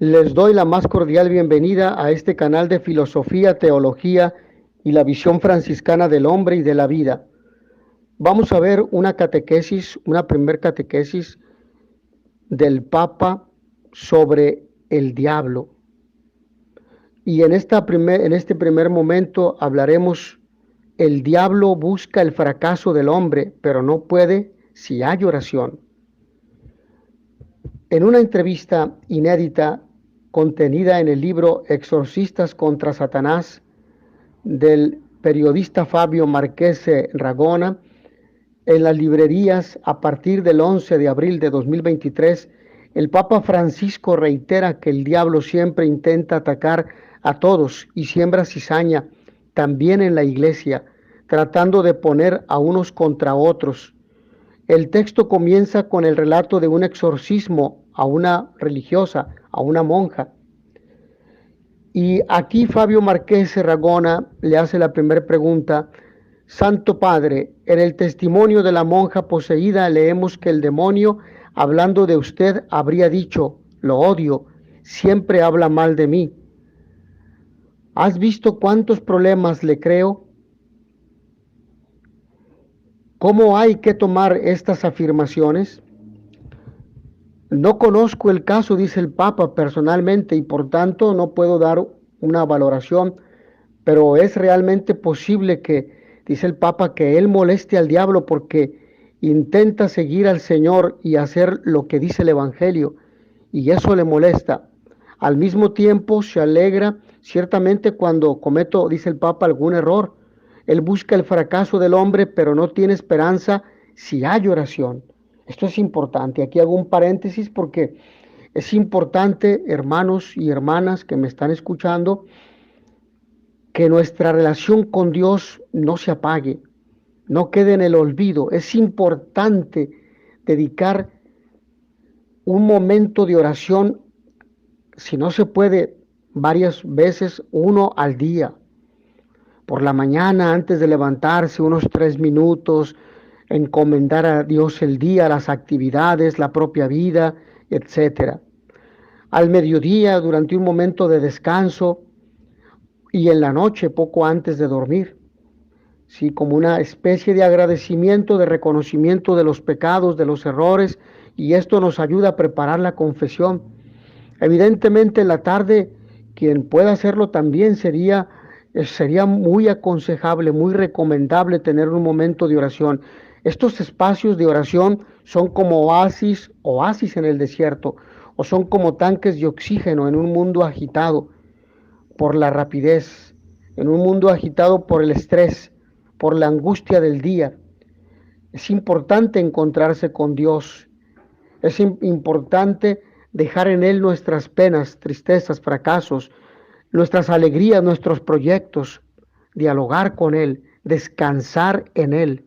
Les doy la más cordial bienvenida a este canal de filosofía, teología y la visión franciscana del hombre y de la vida. Vamos a ver una catequesis, una primer catequesis del Papa sobre el diablo. Y en este primer momento hablaremos: el diablo busca el fracaso del hombre, pero no puede si hay oración. En una entrevista inédita contenida en el libro Exorcistas contra Satanás del periodista Fabio Marchese Ragona, en las librerías a partir del 11 de abril de 2023, el Papa Francisco reitera que el diablo siempre intenta atacar a todos y siembra cizaña también en la iglesia, tratando de poner a unos contra otros. El texto comienza con el relato de un exorcismo a una religiosa, a una monja. Y aquí Fabio Marchese Ragona le hace la primera pregunta: Santo Padre, en el testimonio de la monja poseída leemos que el demonio, hablando de usted, habría dicho: lo odio, siempre habla mal de mí. ¿Has visto cuántos problemas le creo? ¿Cómo hay que tomar estas afirmaciones? No conozco el caso, dice el Papa, personalmente, y por tanto no puedo dar una valoración, pero es realmente posible que, dice el Papa, que él moleste al diablo porque intenta seguir al Señor y hacer lo que dice el Evangelio, y eso le molesta. Al mismo tiempo se alegra ciertamente cuando cometo, dice el Papa, algún error. Él busca el fracaso del hombre, pero no tiene esperanza si hay oración. Esto es importante. Aquí hago un paréntesis porque es importante, hermanos y hermanas que me están escuchando, que nuestra relación con Dios no se apague, no quede en el olvido. Es importante dedicar un momento de oración, si no se puede, varias veces, uno al día. Por la mañana, antes de levantarse, unos 3 minutos, encomendar a Dios el día, las actividades, la propia vida, etcétera. Al mediodía, durante un momento de descanso, y en la noche, poco antes de dormir. Sí, como una especie de agradecimiento, de reconocimiento de los pecados, de los errores, y esto nos ayuda a preparar la confesión. Evidentemente en la tarde, quien pueda hacerlo también sería muy aconsejable, muy recomendable tener un momento de oración. Estos espacios de oración son como oasis en el desierto, o son como tanques de oxígeno en un mundo agitado por la rapidez, en un mundo agitado por el estrés, por la angustia del día. Es importante encontrarse con Dios. Es importante dejar en Él nuestras penas, tristezas, fracasos, nuestras alegrías, nuestros proyectos, dialogar con Él, descansar en Él.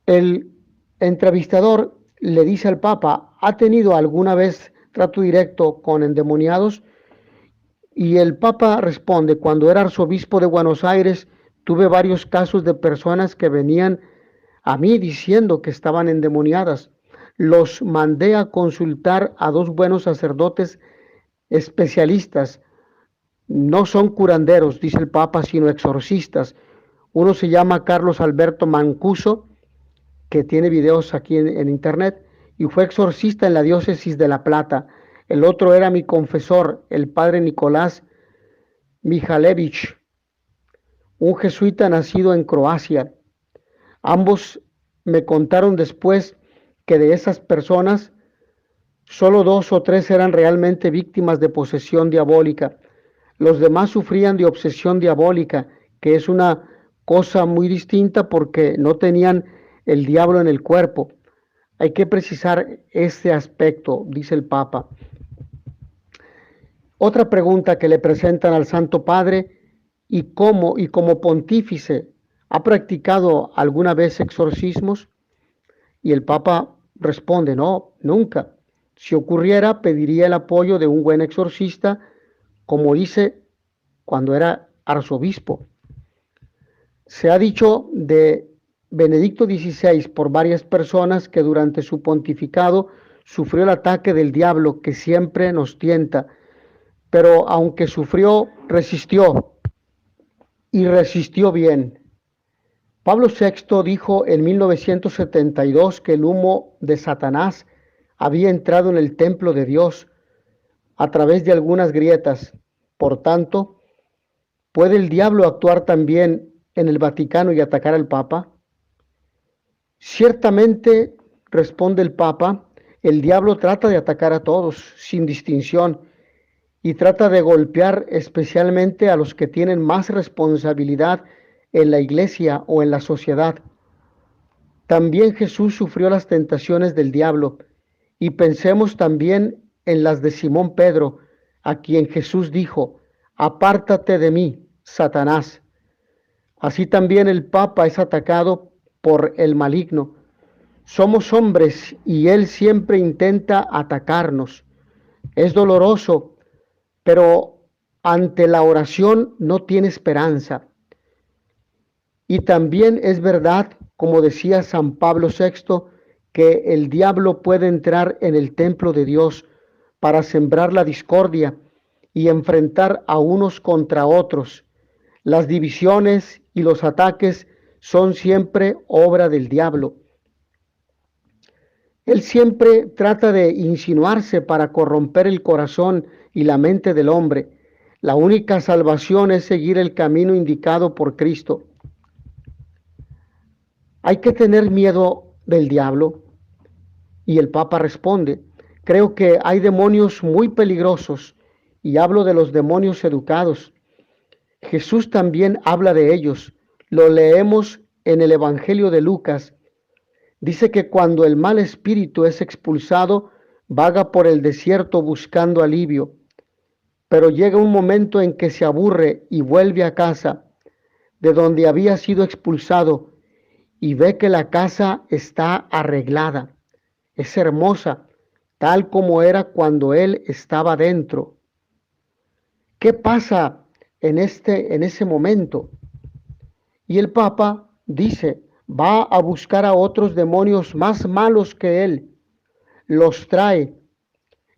El entrevistador le dice al Papa: ¿ha tenido alguna vez trato directo con endemoniados? Y el Papa responde: cuando era arzobispo de Buenos Aires, tuve varios casos de personas que venían a mí diciendo que estaban endemoniadas. Los mandé a consultar a 2 buenos sacerdotes especialistas. No son curanderos, dice el Papa, sino exorcistas. Uno se llama Carlos Alberto Mancuso, que tiene videos aquí en internet, y fue exorcista en la diócesis de La Plata. El otro era mi confesor, el padre Nicolás Mihalevich, un jesuita nacido en Croacia. Ambos me contaron después que de esas personas, solo 2 o 3 eran realmente víctimas de posesión diabólica. Los demás sufrían de obsesión diabólica, que es una cosa muy distinta porque no tenían el diablo en el cuerpo. Hay que precisar este aspecto, dice el Papa. Otra pregunta que le presentan al Santo Padre: ¿y como pontífice ha practicado alguna vez exorcismos? Y el Papa responde: no, nunca. Si ocurriera, pediría el apoyo de un buen exorcista, como hice cuando era arzobispo. Se ha dicho de Benedicto XVI por varias personas que durante su pontificado sufrió el ataque del diablo que siempre nos tienta, pero aunque sufrió, resistió y resistió bien. Pablo VI dijo en 1972 que el humo de Satanás había entrado en el templo de Dios a través de algunas grietas. Por tanto, ¿puede el diablo actuar también en el Vaticano y atacar al Papa? Ciertamente, responde el Papa, el diablo trata de atacar a todos sin distinción y trata de golpear especialmente a los que tienen más responsabilidad en la iglesia o en la sociedad. También Jesús sufrió las tentaciones del diablo y pensemos también en las de Simón Pedro, a quien Jesús dijo, apártate de mí, Satanás. Así también el Papa es atacado por el maligno. Somos hombres y él siempre intenta atacarnos. Es doloroso, pero ante la oración no tiene esperanza. Y también es verdad, como decía San Pablo VI, que el diablo puede entrar en el templo de Dios para sembrar la discordia y enfrentar a unos contra otros. Las divisiones y los ataques son siempre obra del diablo. Él siempre trata de insinuarse para corromper el corazón y la mente del hombre. La única salvación es seguir el camino indicado por Cristo. ¿Hay que tener miedo del diablo? Y el Papa responde, creo que hay demonios muy peligrosos y hablo de los demonios educados. Jesús también habla de ellos. Lo leemos en el Evangelio de Lucas. Dice que cuando el mal espíritu es expulsado, vaga por el desierto buscando alivio, pero llega un momento en que se aburre y vuelve a casa, de donde había sido expulsado, y ve que la casa está arreglada, es hermosa, tal como era cuando él estaba dentro. ¿Qué pasa en ese momento? Y el Papa dice, va a buscar a otros demonios más malos que él, los trae,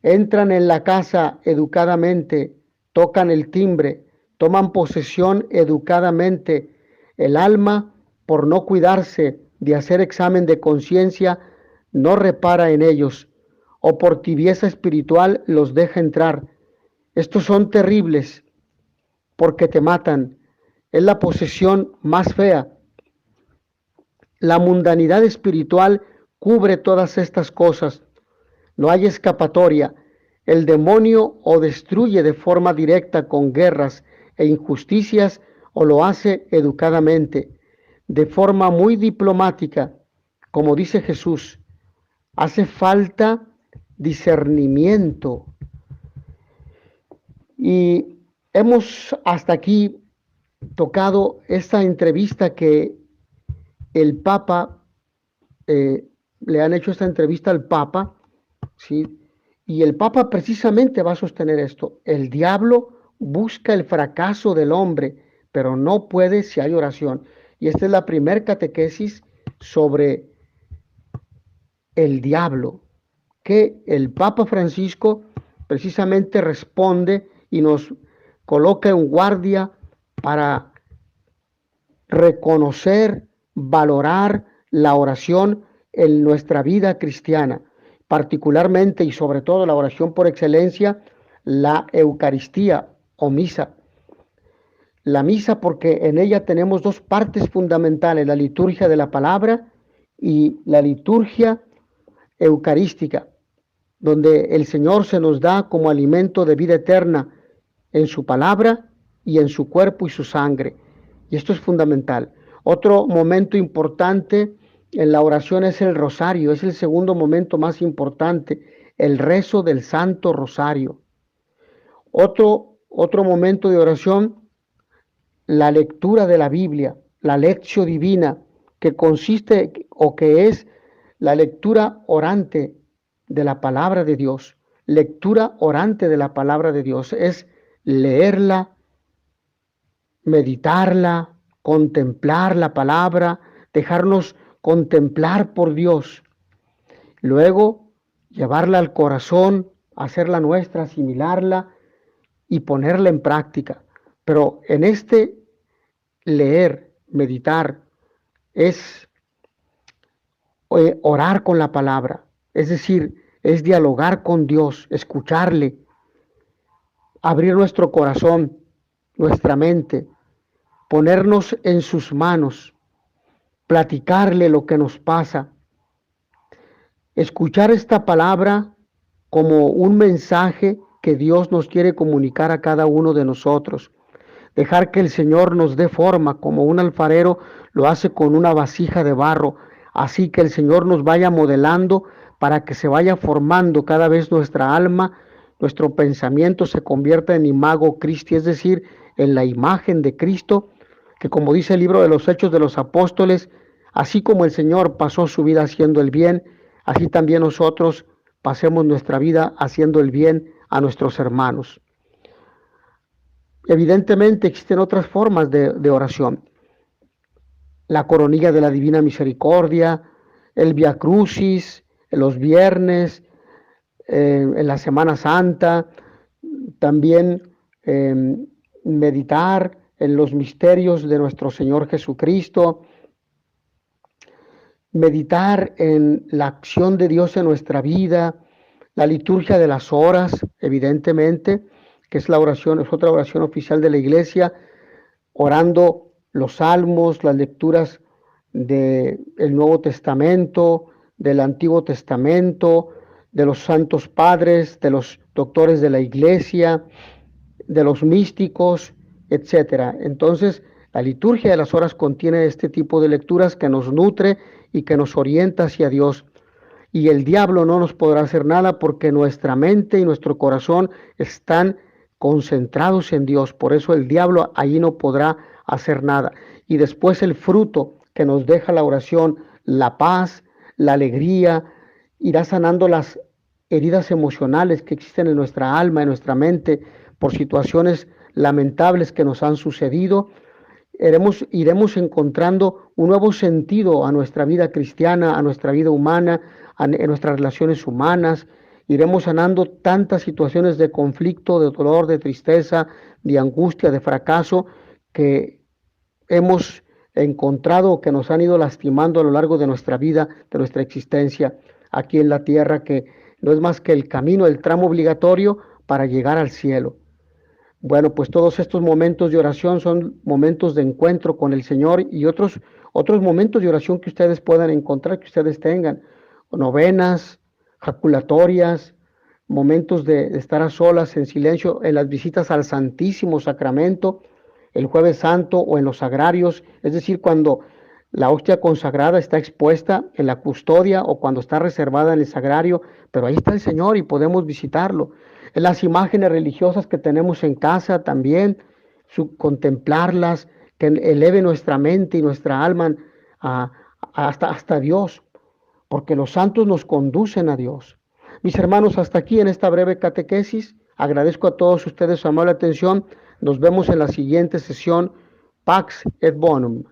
entran en la casa educadamente, tocan el timbre, toman posesión educadamente. El alma, por no cuidarse de hacer examen de conciencia, no repara en ellos, o por tibieza espiritual los deja entrar. Estos son terribles porque te matan. Es la posesión más fea. La mundanidad espiritual cubre todas estas cosas. No hay escapatoria. El demonio o destruye de forma directa con guerras e injusticias o lo hace educadamente, de forma muy diplomática, como dice Jesús. Hace falta discernimiento. Y hemos hasta aquí tocado esta entrevista que el Papa, le han hecho esta entrevista al Papa, ¿sí? Y el Papa precisamente va a sostener esto. El diablo busca el fracaso del hombre, pero no puede si hay oración. Y esta es la primer catequesis sobre el diablo, que el Papa Francisco precisamente responde y nos coloca en guardia para reconocer, valorar la oración en nuestra vida cristiana, particularmente y sobre todo la oración por excelencia, la Eucaristía o misa. La misa porque en ella tenemos dos partes fundamentales, la liturgia de la palabra y la liturgia eucarística, donde el Señor se nos da como alimento de vida eterna en su palabra y en su cuerpo y su sangre. Y esto es fundamental. Otro momento importante en la oración es el rosario, es el segundo momento más importante, el rezo del Santo Rosario. Otro momento de oración, la lectura de la Biblia, la lectio divina, que consiste o que es la lectura orante de la palabra de Dios. Lectura orante de la palabra de Dios es leerla, meditarla, contemplar la palabra, dejarnos contemplar por Dios. Luego, llevarla al corazón, hacerla nuestra, asimilarla y ponerla en práctica. Pero en este leer, meditar, es orar con la palabra, es decir, es dialogar con Dios, escucharle, abrir nuestro corazón, nuestra mente, ponernos en sus manos, platicarle lo que nos pasa, escuchar esta palabra como un mensaje que Dios nos quiere comunicar a cada uno de nosotros. Dejar que el Señor nos dé forma como un alfarero lo hace con una vasija de barro, así que el Señor nos vaya modelando para que se vaya formando cada vez nuestra alma, nuestro pensamiento se convierta en imago Christi, es decir, en la imagen de Cristo, que como dice el libro de los Hechos de los Apóstoles, así como el Señor pasó su vida haciendo el bien, así también nosotros pasemos nuestra vida haciendo el bien a nuestros hermanos. Evidentemente existen otras formas de oración. La coronilla de la Divina Misericordia, el Via Crucis, los viernes, en la Semana Santa, también meditar en los misterios de nuestro Señor Jesucristo, meditar en la acción de Dios en nuestra vida, la liturgia de las horas, evidentemente, que es la oración, es otra oración oficial de la Iglesia, orando los salmos, las lecturas del Nuevo Testamento, del Antiguo Testamento, de los santos padres, de los doctores de la Iglesia, de los místicos, etcétera. Entonces, la liturgia de las horas contiene este tipo de lecturas que nos nutre y que nos orienta hacia Dios. Y el diablo no nos podrá hacer nada porque nuestra mente y nuestro corazón están concentrados en Dios. Por eso el diablo allí no podrá hacer nada. Y después el fruto que nos deja la oración, la paz, la alegría, irá sanando las heridas emocionales que existen en nuestra alma, en nuestra mente, por situaciones lamentables que nos han sucedido. Iremos encontrando un nuevo sentido a nuestra vida cristiana, a nuestra vida humana, en nuestras relaciones humanas. Iremos sanando tantas situaciones de conflicto, de dolor, de tristeza, de angustia, de fracaso que hemos encontrado, que nos han ido lastimando a lo largo de nuestra vida, de nuestra existencia aquí en la tierra, que no es más que el camino, el tramo obligatorio para llegar al cielo. Bueno, pues todos estos momentos de oración son momentos de encuentro con el Señor y otros momentos de oración que ustedes puedan encontrar, que ustedes tengan, novenas, jaculatorias, momentos de estar a solas, en silencio, en las visitas al Santísimo Sacramento, el Jueves Santo o en los sagrarios, es decir, cuando la hostia consagrada está expuesta en la custodia o cuando está reservada en el sagrario, pero ahí está el Señor y podemos visitarlo. En las imágenes religiosas que tenemos en casa también, contemplarlas, que eleve nuestra mente y nuestra alma hasta Dios, porque los santos nos conducen a Dios. Mis hermanos, hasta aquí en esta breve catequesis. Agradezco a todos ustedes su amable atención. Nos vemos en la siguiente sesión. Pax et bonum.